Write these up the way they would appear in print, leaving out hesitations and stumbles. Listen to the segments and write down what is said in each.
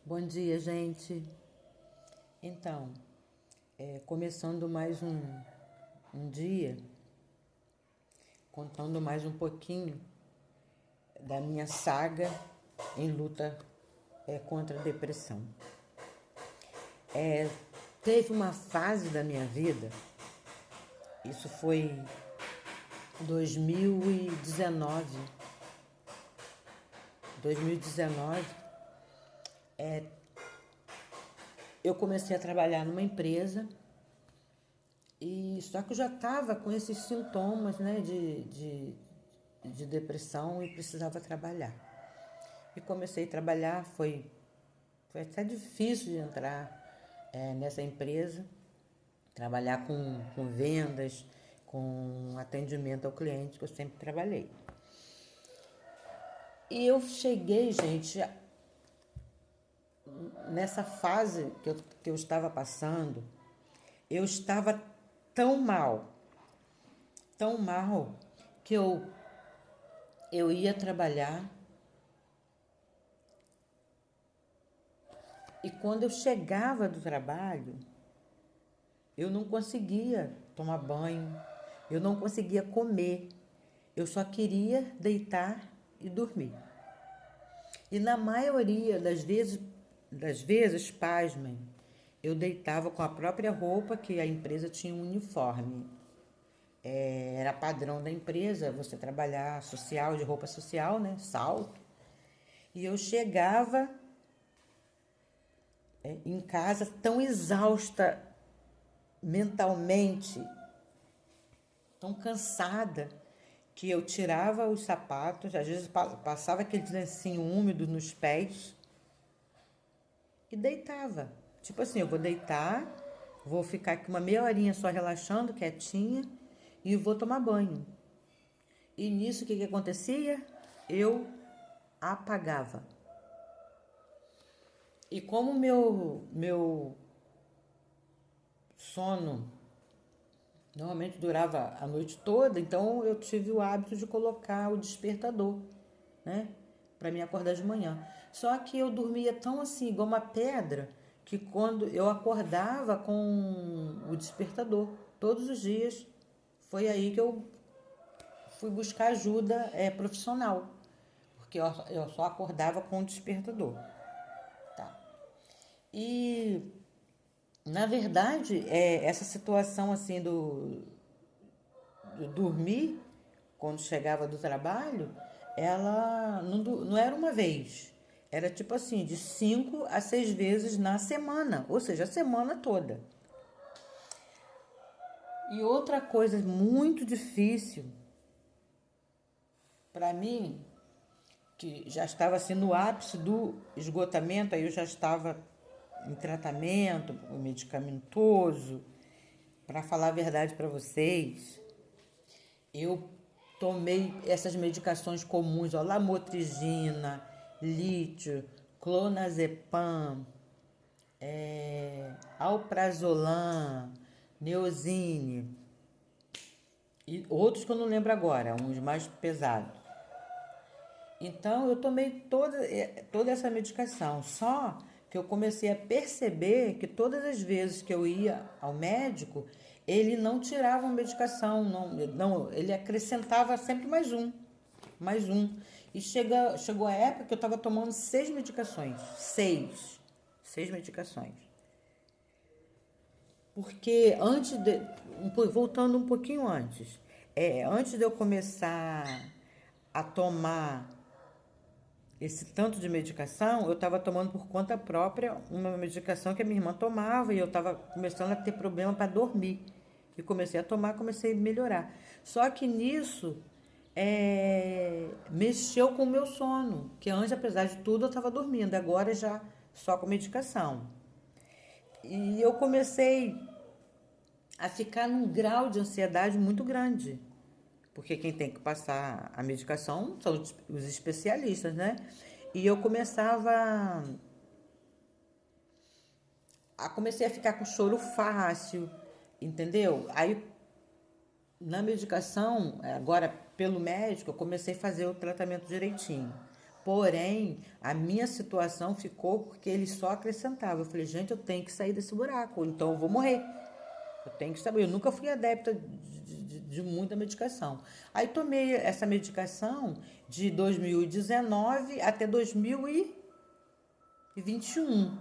Bom dia, gente. Então, começando mais um dia, contando mais um pouquinho da minha saga em luta contra a depressão. Teve uma fase da minha vida, isso foi 2019. 2019, eu comecei a trabalhar numa empresa e só que eu já estava com esses sintomas, né, de depressão e precisava trabalhar. E comecei a trabalhar, foi até difícil de entrar nessa empresa, trabalhar com vendas, com atendimento ao cliente, que eu sempre trabalhei. E eu cheguei, gente, nessa fase que eu estava passando, eu estava tão mal, que eu ia trabalhar e quando eu chegava do trabalho, eu não conseguia tomar banho, eu não conseguia comer, eu só queria deitar e dormir. E na maioria das vezes, pasmem, eu deitava com a própria roupa que a empresa tinha um uniforme. Era padrão da empresa você trabalhar social, de roupa social, né? Salto. E eu chegava em casa tão exausta mentalmente, tão cansada, que eu tirava os sapatos, às vezes passava aquele lencinho úmido nos pés e deitava. Tipo assim, eu vou deitar, vou ficar aqui uma meia horinha só relaxando, quietinha, e vou tomar banho. E nisso, o que acontecia? Eu apagava. E como meu sono normalmente durava a noite toda, então eu tive o hábito de colocar o despertador, né? Para me acordar de manhã. Só que eu dormia tão assim, igual uma pedra, que quando eu acordava com o despertador, todos os dias, foi aí que eu fui buscar ajuda profissional, porque eu só acordava com o despertador. Tá. E, na verdade, essa situação assim do dormir, quando chegava do trabalho, ela não era uma vez. Era tipo assim, de 5 a 6 vezes na semana, ou seja, a semana toda. E outra coisa muito difícil para mim, que já estava assim no ápice do esgotamento, aí eu já estava em tratamento medicamentoso. Para falar a verdade para vocês, eu tomei essas medicações comuns, ó, lamotrigina, lítio, clonazepam, alprazolam, neosine e outros que eu não lembro agora, uns mais pesados. Então eu tomei toda essa medicação, só que eu comecei a perceber que todas as vezes que eu ia ao médico, ele não tirava a medicação, não, ele acrescentava sempre mais um. E chegou a época que eu estava tomando 6 medicações, seis medicações. Porque voltando um pouquinho antes de eu começar a tomar esse tanto de medicação, eu estava tomando por conta própria uma medicação que a minha irmã tomava e eu estava começando a ter problema para dormir. E comecei a tomar, comecei a melhorar. Só que nisso mexeu com o meu sono, que antes, apesar de tudo, eu estava dormindo, agora já só com medicação. E eu comecei a ficar num grau de ansiedade muito grande. Porque quem tem que passar a medicação são os especialistas, né? E eu comecei a ficar com choro fácil, entendeu? Aí, na medicação, agora pelo médico, eu comecei a fazer o tratamento direitinho. Porém, a minha situação ficou porque ele só acrescentava. Eu falei, gente, eu tenho que sair desse buraco, então eu vou morrer. Eu tenho que saber. Eu nunca fui adepta de muita medicação. Aí tomei essa medicação de 2019 até 2021.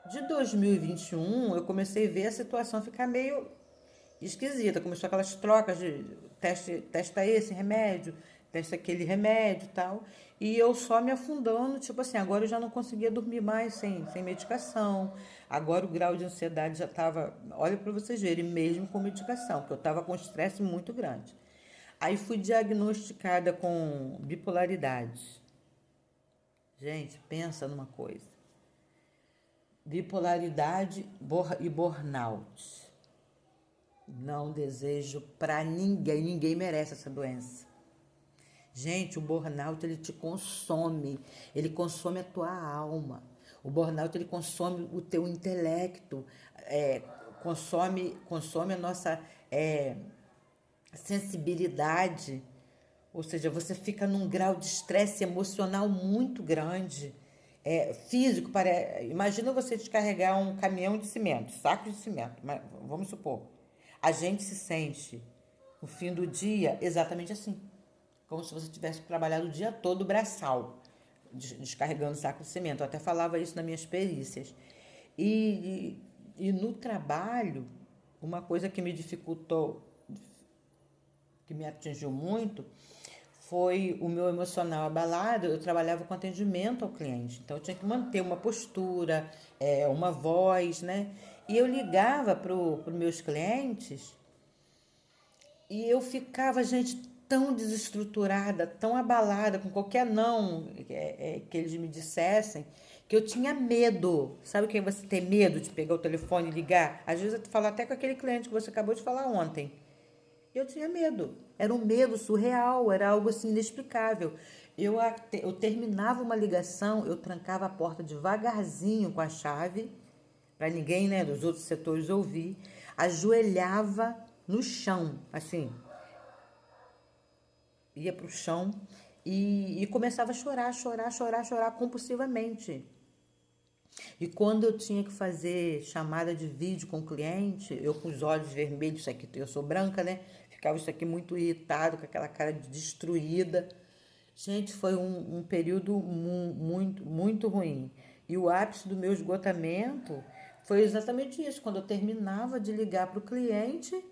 De 2021, eu comecei a ver a situação ficar meio esquisita. Começou aquelas trocas de testa esse remédio, testa aquele remédio e tal. E eu só me afundando, tipo assim, agora eu já não conseguia dormir mais sem medicação. Agora o grau de ansiedade já estava, olha para vocês verem, mesmo com medicação, porque eu estava com um estresse muito grande. Aí fui diagnosticada com bipolaridade. Gente, pensa numa coisa. Bipolaridade e burnout. Não desejo para ninguém, ninguém merece essa doença. Gente, o burnout ele te consome, ele consome a tua alma. O burnout ele consome o teu intelecto, consome a nossa sensibilidade. Ou seja, você fica num grau de estresse emocional muito grande, físico. Imagina você descarregar um caminhão de cimento, saco de cimento, vamos supor. A gente se sente, no fim do dia, exatamente assim. Como se você tivesse trabalhado o dia todo braçal, descarregando saco de cimento. Eu até falava isso nas minhas perícias. E no trabalho, uma coisa que me dificultou, que me atingiu muito, foi o meu emocional abalado. Eu trabalhava com atendimento ao cliente, então eu tinha que manter uma postura, uma voz, né? E eu ligava para os meus clientes e eu ficava, gente, tão desestruturada, tão abalada com qualquer não que eles me dissessem, que eu tinha medo. Sabe o que é você ter medo de pegar o telefone e ligar? Às vezes eu falo até com aquele cliente que você acabou de falar ontem. Eu tinha medo. Era um medo surreal, era algo assim inexplicável. Eu terminava uma ligação, eu trancava a porta devagarzinho com a chave, para ninguém, né, dos outros setores ouvir, ajoelhava no chão, assim, ia para o chão e começava a chorar compulsivamente. E quando eu tinha que fazer chamada de vídeo com o cliente, eu com os olhos vermelhos, isso aqui, eu sou branca, né? Ficava isso aqui muito irritado, com aquela cara destruída. Gente, foi um período muito ruim. E o ápice do meu esgotamento foi exatamente isso, quando eu terminava de ligar para o cliente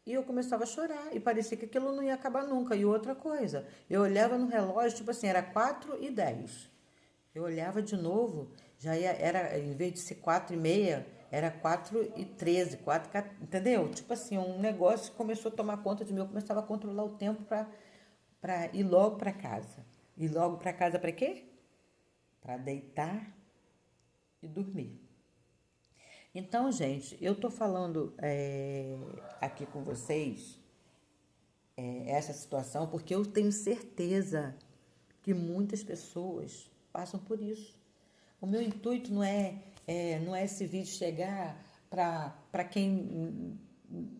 e eu começava a chorar. E parecia que aquilo não ia acabar nunca. E outra coisa, eu olhava no relógio, tipo assim, era 4h10. Eu olhava de novo, era, em vez de ser 4h30, era 4h13, entendeu? Tipo assim, um negócio que começou a tomar conta de mim, eu começava a controlar o tempo para ir logo para casa. E logo para casa para quê? Para deitar e dormir. Então, gente, eu tô falando aqui com vocês essa situação porque eu tenho certeza que muitas pessoas passam por isso. O meu intuito não é esse vídeo chegar para quem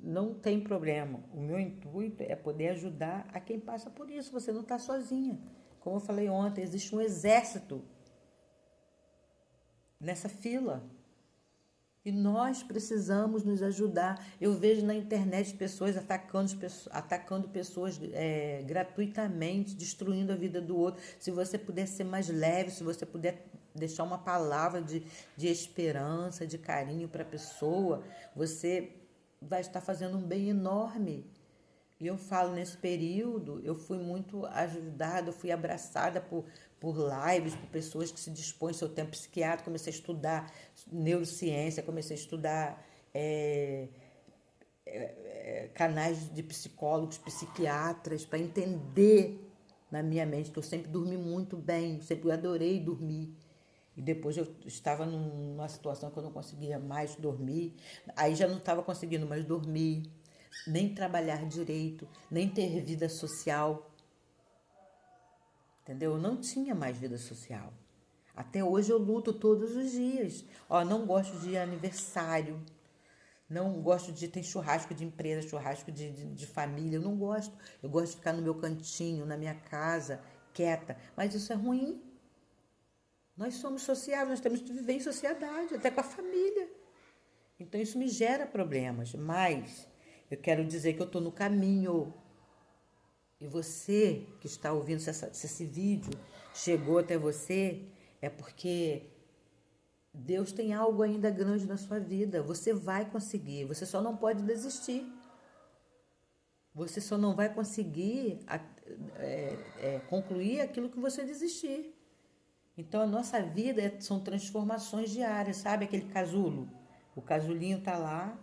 não tem problema. O meu intuito é poder ajudar a quem passa por isso. Você não está sozinha. Como eu falei ontem, existe um exército nessa fila. E nós precisamos nos ajudar. Eu vejo na internet pessoas atacando pessoas gratuitamente, destruindo a vida do outro. Se você puder ser mais leve, se você puder deixar uma palavra de esperança, de carinho para a pessoa, você vai estar fazendo um bem enorme. E eu falo, nesse período, eu fui muito ajudada, eu fui abraçada por lives, por pessoas que se dispõem seu tempo psiquiátrico. Comecei a estudar neurociência, comecei a estudar canais de psicólogos, psiquiatras, para entender na minha mente, que eu sempre dormi muito bem, sempre adorei dormir. E depois eu estava numa situação que eu não conseguia mais dormir, aí já não estava conseguindo mais dormir, nem trabalhar direito, nem ter vida social. Entendeu? Eu não tinha mais vida social. Até hoje eu luto todos os dias. Não gosto de aniversário, não gosto de ter churrasco de empresa, churrasco de família, eu não gosto. Eu gosto de ficar no meu cantinho, na minha casa, quieta. Mas isso é ruim. Nós somos sociáveis, nós temos que viver em sociedade, até com a família. Então isso me gera problemas. Mas eu quero dizer que eu estou no caminho. E você que está ouvindo, se esse vídeo chegou até você, é porque Deus tem algo ainda grande na sua vida. Você vai conseguir, você só não pode desistir. Você só não vai conseguir concluir aquilo que você desistir. Então, a nossa vida são transformações diárias, sabe? Aquele casulo. O casulinho está lá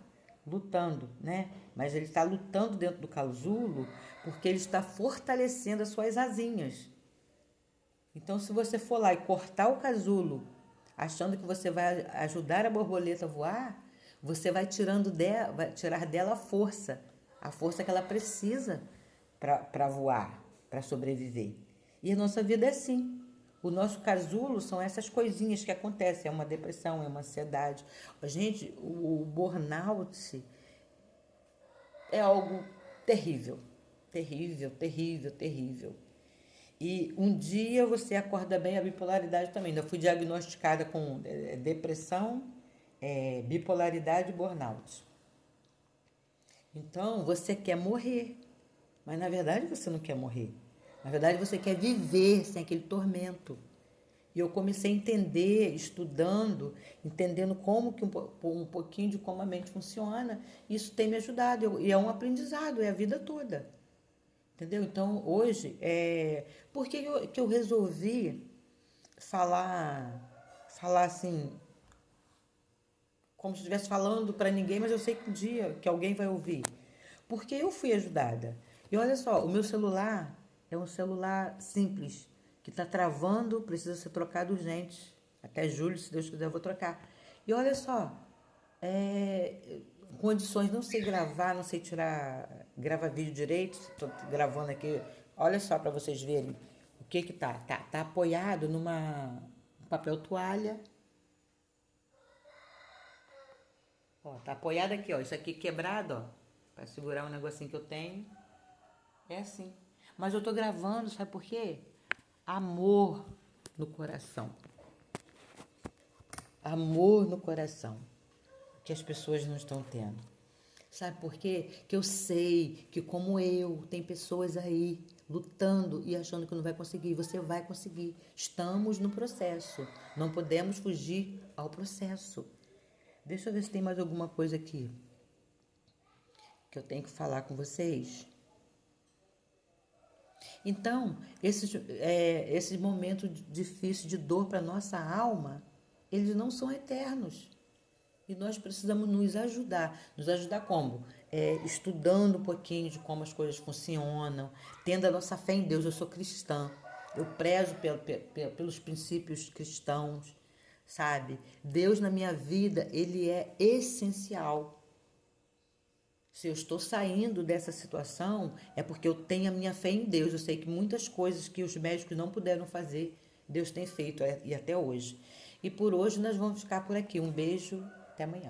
lutando, né? Mas ele está lutando dentro do casulo porque ele está fortalecendo as suas asinhas. Então, se você for lá e cortar o casulo, achando que você vai ajudar a borboleta a voar, você vai tirar dela a força que ela precisa para voar, para sobreviver. E a nossa vida é assim. O nosso casulo são essas coisinhas que acontecem, é uma depressão, é uma ansiedade. Gente, o burnout é algo terrível, terrível, terrível, terrível. E um dia você acorda bem, a bipolaridade também. Eu fui diagnosticada com depressão, bipolaridade e burnout. Então, você quer morrer, mas na verdade você não quer morrer. Na verdade, você quer viver sem aquele tormento. E eu comecei a entender, estudando, entendendo como que um pouquinho de como a mente funciona. Isso tem me ajudado. E é um aprendizado, é a vida toda. Entendeu? Então, hoje, por que eu resolvi falar assim, como se estivesse falando para ninguém, mas eu sei que um dia que alguém vai ouvir. Porque eu fui ajudada. E olha só, o meu celular é um celular simples, que está travando, precisa ser trocado urgente. Até julho, se Deus quiser, eu vou trocar. E olha só, condições, não sei gravar, não sei gravar vídeo direito, estou gravando aqui. Olha só para vocês verem o que tá. Tá apoiado numa papel toalha. Ó, tá apoiado aqui, ó. Isso aqui quebrado, ó, para segurar um negocinho que eu tenho. É assim. Mas eu tô gravando, sabe por quê? Amor no coração. Amor no coração. Que as pessoas não estão tendo. Sabe por quê? Que eu sei que, como eu, tem pessoas aí lutando e achando que não vai conseguir. Você vai conseguir. Estamos no processo. Não podemos fugir ao processo. Deixa eu ver se tem mais alguma coisa aqui que eu tenho que falar com vocês. Então, esses momentos difíceis de dor para nossa alma, eles não são eternos. E nós precisamos nos ajudar. Nos ajudar como? Estudando um pouquinho de como as coisas funcionam, tendo a nossa fé em Deus. Eu sou cristã. Eu prezo pelos princípios cristãos, sabe? Deus na minha vida, ele é essencial. Se eu estou saindo dessa situação, é porque eu tenho a minha fé em Deus. Eu sei que muitas coisas que os médicos não puderam fazer, Deus tem feito e até hoje. E por hoje nós vamos ficar por aqui. Um beijo, até amanhã.